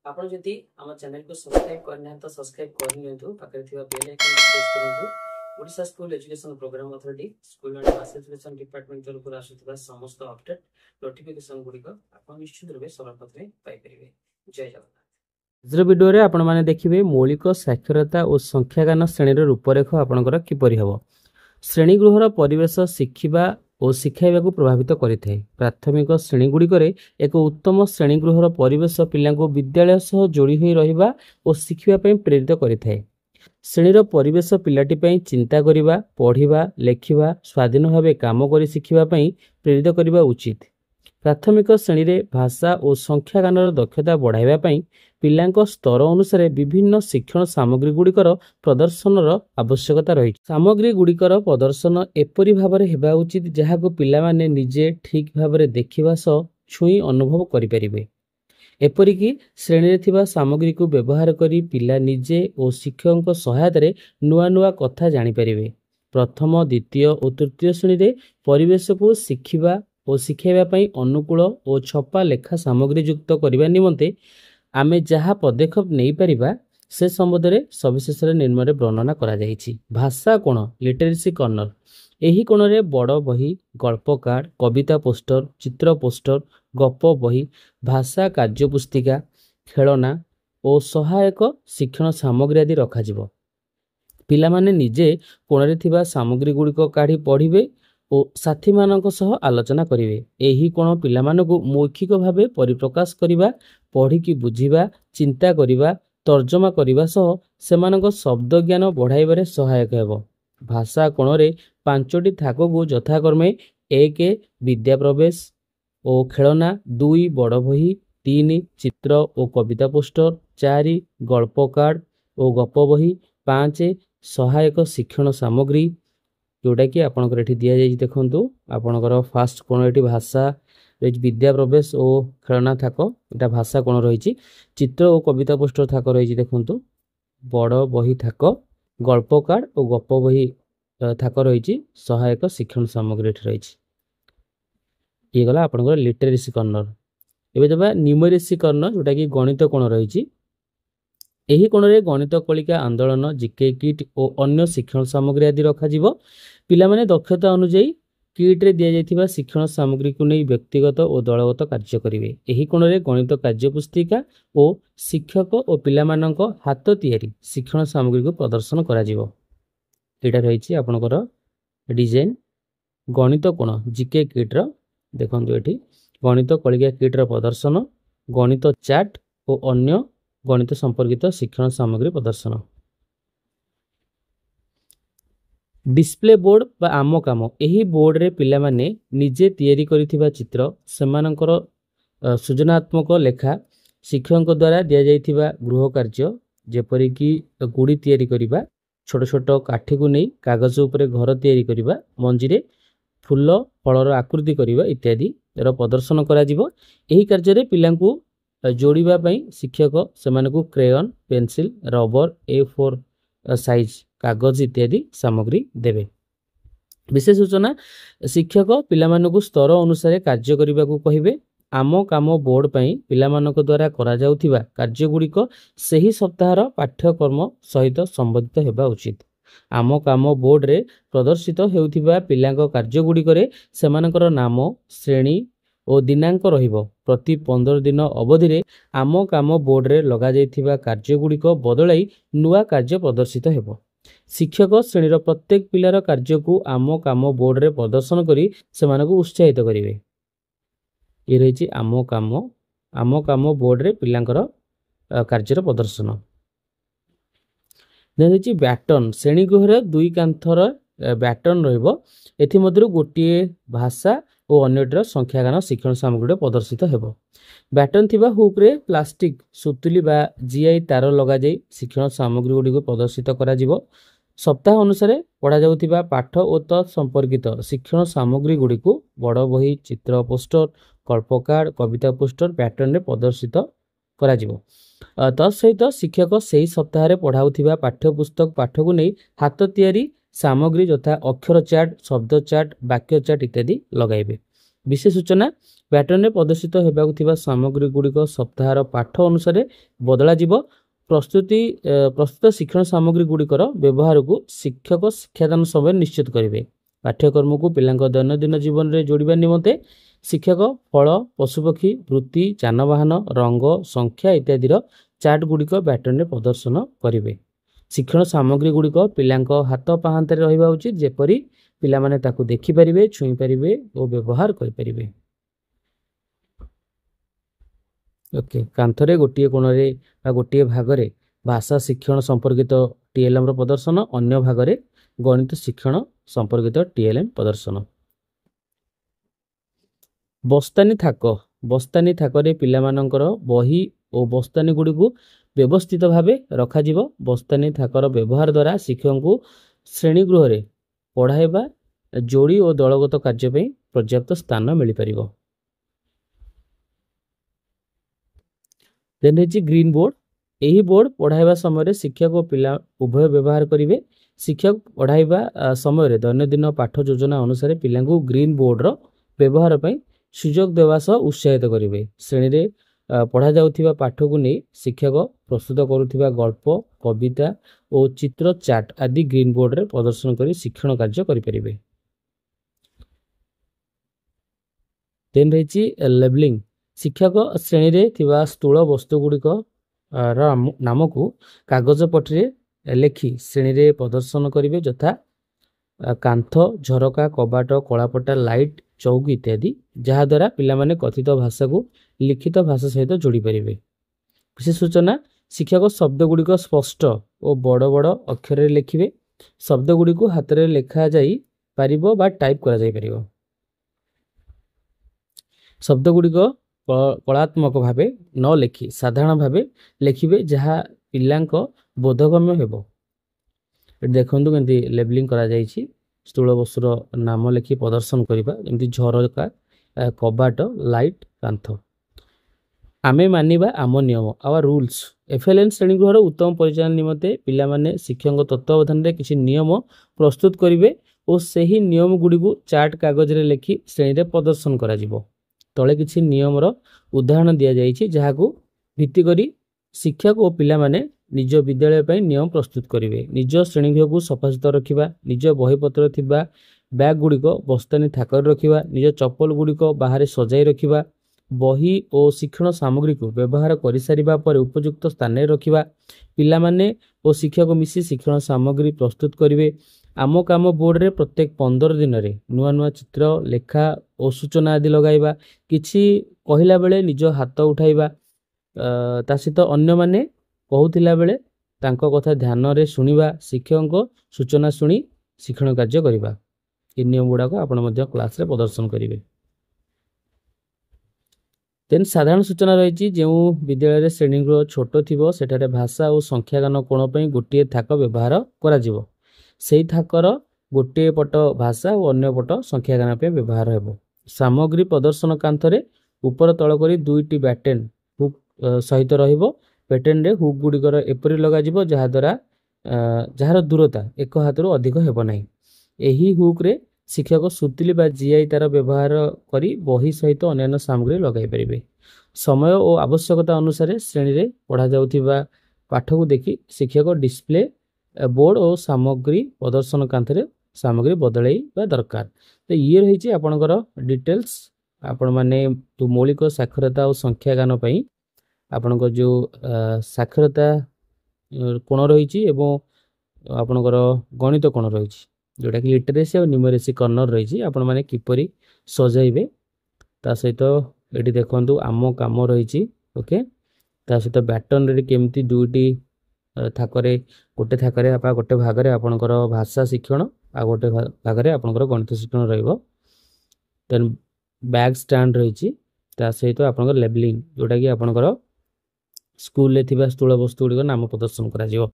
आपण जदि आम चैनल को सब्सक्राइब करना तो सब्सक्राइब कर नियंतु पाखरे थिबा बेल आइकन प्रेस करंतु। Odisha school education program authority school and mass education department तरफ आसुथिबा समस्त अपडेट नोटिफिकेशन गुडी को आपण निश्चित रूपे सबर पत्रे पाई परिबे। जय जगन्नाथ। आजर वीडियो रे आपण माने देखिबे मौलिक साक्षरता और संख्यागान श्रेणी रो रूपरेख आपनकर किपरि हबो। श्रेणी गृहर परिवेश शिखिबा और शिखाइबा को प्रभावित करिथाय। प्राथमिक श्रेणी गुड़िकर एक उत्तम श्रेणी गृहर परिवेश पिला विद्यालय सह जोड़ी होई रहिबा और शिखिबा पई प्रेरित करिथाय। श्रेणीर परिवेश पिलाटी पई चिंता करिबा, पढ़िबा, लेखिबा, स्वाधीन भावे काम करि शिखिबा पई प्रेरित करिबा उचित। प्राथमिक श्रेणी रे भाषा और संख्यागानर दक्षता बढ़ाइबा पई पिलांको स्तर अनुसार विभिन्न शिक्षण सामग्री गुड़िकर प्रदर्शनर आवश्यकता रही। सामग्री गुड़िकर प्रदर्शन एपरि भाବରେ हेबा उचित जहाको पिलामाने निजे ठीक भाବରେ देखिबा सह छुई अनुभव करि परिबे। एपरिकी श्रेणी रे थिबा सामग्री को व्यवहार करी पिला निजे और शिक्षकଙ୍କ सहायतारे नुआ नुआ कथा जानि परिबे। प्रथम, द्वितीय और तृतीय श्रेणी रे परिवेश को शिखिबा और शिखाइबा पई अनुकूल और छपा लेखा सामग्री युक्त करबा निमंते आमे जहाँ पदक्षेप नहीं पारिबा से संबंध में सविशेष निर्णय वर्णना करा जायछि। भाषा कोण लिटरेसी कॉर्नर। एही कोण रे बड़ बही, गल्प कार्ड, कविता पोस्टर, चित्र पोस्टर, गप बही, भाषा कार्य पुस्तिका, खेलना और सहायक शिक्षण सामग्री आदि रखाजिबो। पिला माने निजे कोण रे थिबा सामग्री गुड़िक काढ़ी पढ़िबे और साथी मानक सह आलोचना करिवे। एही कोण पिला मानकु मौखिक भावे परिप्रकाश करिबा, पढ़िकी बुझिबा, चिंता करिबा, तर्जमा करिबा सह सेमानक शब्द ज्ञान बढ़ाइबारे सहायक हेबो। भाषा कोणरे 5टी थाककु यथाक्रमे 1 विद्या प्रवेश और खेलना, 2 बड़ बही, 3 चित्र और कविता पोस्टर, 4 गल्प कार्ड और गप बही, 5 सहायक शिक्षण सामग्री जोटा कि आपनकर एठी दिया जाई। देखंतु आपनकर फास्ट कोण एठी भाषा विद्या प्रवेश और खेलना थाक एटा भाषा कोण रही। चित्र और कविता पोस्टर थाक रही। देखंतु बड़ बही थाक, गल्प कार्ड और गप बही थाक रही। सहायक शिक्षण सामग्री एठी रही। ये गला आपनकर लिटरेसी कॉर्नर। एबे जबा न्यूमेरेसी कॉर्नर जोटा कि गणित कोण रही। एही कोण रे गणित कलिका आंदोलन, जीके किट और अन्य शिक्षण सामग्री आदि रखा जिवो। पिला माने दक्षता अनुसार किट रे दिया जाइथिबा शिक्षण सामग्री को नहीं व्यक्तिगत और दलगत कार्य करिवे। एही कोण रे गणित कार्य पुस्तिका और शिक्षक और पिला मानक हाथ तैयारी शिक्षण सामग्री को प्रदर्शन करा जिवो। एटा रहिछि आपनकर डिजाइन गणित कोण जीके किट रो। देखंतु एठी गणित कलिका किट रो प्रदर्शन, गणित चार्ट और अन्य गणित संपर्कित शिक्षण सामग्री प्रदर्शन। डिस्प्ले बोर्ड बा आम काम। एही बोर्ड रे पिला माने निजे तैयारी करिथिबा चित्र, सेमानकर सृजनात्मक लेखा, शिक्षक द्वारा दिया जाइथिबा गृह कार्य जेपरि कि गुड़ी तैयारी करिबा, छोट छोट काठी को नहीं कागज उपरे घर तैयारी करिबा, मंजीरे फूल फलर आकृति करिबा इत्यादि रो प्रदर्शन करा जिवो। एही कार्य रे पिलांकु जोड़िबा पई शिक्षक सेमानकु crayon, pencil, rubber, A4 size कागज इत्यादि सामग्री देवे। विशेष सूचना शिक्षक पिलामानकु स्तर अनुसार कार्य करिबा को कहिबे। आम काम बोर्ड पई पिलामानक द्वारा करा जाउथिबा कार्य गुड़िक सही सप्ताहर पाठ्यक्रम सहित संबंधित हेबा उचित। आम काम बोर्ड रे प्रदर्शित हेउथिबा पिलांक कार्य गुड़िकरे सेमानकर नाम, श्रेणी और दिनांक रहिबो। प्रति 15 दिन अवधि रे आम काम बोर्ड रे लगा जाइथिबा कार्य गुड़िक बदलाई नुआ कार्य प्रदर्शित हेबो। शिक्षक श्रेणीर प्रत्येक पिलार कार्य को आम काम बोर्ड रे प्रदर्शन करी सेमानकु उत्साहित करिवे। ये रही आम काम बोर्ड रे पिलांकर कार्यर प्रदर्शन। रही बैटन। श्रेणी गृहर 2 कांथर बैटन रहिबो। एथि मध्यरु गोटिए भाषा और अन्यटर संख्यागान शिक्षण सामग्री प्रदर्शित हेबो। बैटन थिबा हुक रे प्लास्टिक सुतुली बा जीआई तार लगा जाई शिक्षण सामग्री गुडी को प्रदर्शित करा जिवो। सप्ताह अनुसार पढ़ा जाउथिबा पाठ और तत् संपर्कित शिक्षण सामग्री गुडी को बड़ बही, चित्र पोस्टर, गल्प कार्ड, कविता पोस्टर पैटर्न रे प्रदर्शित करा जिवो। तत्सहित शिक्षक सही सप्ताह रे पढ़ाउथिबा पाठ्यपुस्तक पाठ को नहीं हाथ तैयारी सामग्री यथा अक्षर चार्ट, शब्द चार्ट, वाक्य चार्ट इत्यादि लगाइबे। विशेष सूचना पैटर्न में प्रदर्शित होगा सामग्री गुड़िक सप्ताहर पाठ अनुसार बदल प्रस्तुत शिक्षण सामग्री गुड़िकर व्यवहार को शिक्षक शिक्षादान समय निश्चित करेंगे। पाठ्यक्रम को पिला दैनंदिन जीवन में जोड़वा निमंते शिक्षक फल पशुपक्षी वृत्ति जानवाहन रंग संख्या इत्यादि चार्ट गुड़िक पैटर्न में प्रदर्शन करेंगे। शिक्षण सामग्री गुड़िक पिला हाथ पाहांत रहा उचित जेपरी पिला माने ताकू देखि परिबे छुई परिबे और व्यवहार करि परिबे। ओके कांथरे गोटिए कोणरे बा गोटिए भागरे भाषा शिक्षण संपर्कित टीएलएम रो प्रदर्शन अन्य भागरे गणित शिक्षण संपर्कित टीएलएम प्रदर्शन। बस्तानी थाकरे पिला मानकर बही और बस्तानी गुडी को व्यवस्थित भावे रखा जीवो। बस्तानी थाकर व्यवहार द्वारा शिक्षक को श्रेणी गृह रे पढ़ाइबा जोड़ी और दलगत कार्य पे पर्याप्त स्थान मिल पार। देन है ग्रीन बोर्ड। यही बोर्ड पढ़ाइबा समय शिक्षक और पिला उभय व्यवहार करेंगे। शिक्षक पढ़ाइबा समय दैनंदिन पाठ योजना अनुसार पिला को ग्रीन बोर्ड रो व्यवहार पे सुजोग देवा सह उत्साहित करेंगे। श्रेणी रे पढ़ा जाउथिबा पाठ को नहीं शिक्षक प्रस्तुत करुथिबा गल्प कविता और चित्र चार्ट आदि ग्रीन बोर्ड रे प्रदर्शन करी शिक्षण कार्य करि परिबे। देन रही लेबलिंग। शिक्षक श्रेणी रे थिबा स्थूल वस्तु गुड़िक नाम को कागज पट्टी लेखि श्रेणी रे प्रदर्शन करेंगे यथा कांथ झरका कबाट कलापटा लाइट चौकी इत्यादि जहाद्वारा पिला माने कथित भाषा को लिखित भाषा सहित जोड़ी पारिबे। विशेष सूचना शिक्षक शब्द गुड़िक स्पष्ट और बड़ बड़ अक्षर लिखिबे। शब्द गुड़िक हाथ में लिखा जाई पारिबो बा टाइप करा जाई पारिबो। शब्द गुड़िक कलात्मक भावे न लिखि साधारण भावे लिखिबे जहाँ पिलांक बोधगम्य हेबो। देखंतु केंति लेबलिंग करा जाईछि। स्थूल वस्तुर नाम लिखि प्रदर्शन करिबा जेमति झरका कबाट लाइट कांथ। आमे मानिबा आम नियम आवर रूल्स। एफएलएन श्रेणी गृहर उत्तम परिचालन निमंते पिला माने शिक्षक तत्वावधान रे किछि नियम प्रस्तुत करिवे और सही नियम गुडी को चार्ट कागज रे लिखि श्रेणी रे प्रदर्शन करा जिवो। तले किछि नियम रो उदाहरण दिया जाईछि जहाकू भित्ति करी शिक्षक और पिला माने निज विद्यालय पर नियम प्रस्तुत करेंगे। निज श्रेणीगृह को सफासुतरा रखा निज बहीपत्र थिबा बैग गुड़िक बस्तानी थाकर रखा निज चप्पल गुड़िक बाहर सजाई रखा बही और शिक्षण सामग्री को व्यवहार कर सारिबा पर उपयुक्त स्थान में रखा पिला माने और शिक्षक मिसी शिक्षण सामग्री प्रस्तुत करेंगे। आम काम बोर्ड रे प्रत्येक 15 दिन रे नुआ नुआ चित्र लेखा और सूचना आदि लगाइबा किछि कहिला बेले निज हाथ उठाइबा ता सहित अन्य माने कहूतिला बेले तांको कथा ध्यान रे सुनिबा शिक्षक सूचना सुनी शिक्षण कार्य करिबा। इ नियम गुडाको आपण मध्य क्लास रे प्रदर्शन करिवे। तेन साधारण सूचना रही जो विद्यालय श्रेणीगृह छोट थिबो सेठारे भाषा और संख्यागान कोण पई गोटिए थाक व्यवहार करा जिवो। सेही थाकर गोटे पट भाषा और अन्य पट संख्यागान पे व्यवहार हेबो। सामग्री प्रदर्शन कांथरे ऊपर तळ करी दुईटी बैटन हुक सहित रहिबो। पैटर्न रे हुक गुड़िकर एपरी लगा जिवो जहा द्वारा जहार दूरता एक हाथ अधिक हेबो नाही। एही हुक रे शिक्षक सुतिली बा जीआई तार व्यवहार करी बही सहित अन्य सामग्री लगाई परिबे। समय और आवश्यकता अनुसार श्रेणी रे पढ़ा जाउथिबा पाठ को देखि शिक्षक डिस्प्ले बोर्ड और सामग्री प्रदर्शन कांथरे सामग्री बदलैबा दरकार। तो ये रही आपणकर डिटेल्स आपण माने तो मौलिक साक्षरता और संख्यागान पई आपणकर जो साक्षरता कोण रही एवं आपणकर गणित कोण रही जोटा कि लिटरेसी और न्यूमरेसी कर्नर रही आपण माने किपरि सजाइबे ता सहित एटी देखंतु आम काम रही। ओके ता सहित बैटन रे केमती दुईटी थाकरे गोटे थाकरे आपा गोटे भागरे आपणकर भाषा शिक्षण आ गोटे भागरे आपणकर गणित शिक्षण रहइबो। देन बैग स्टैंड रही ता सहित आपणकर लेबलिंग जोटा कि आपणकर स्कूल रे थिबा स्थूल वस्तु गुडी नाम प्रदर्शन करा जिवो।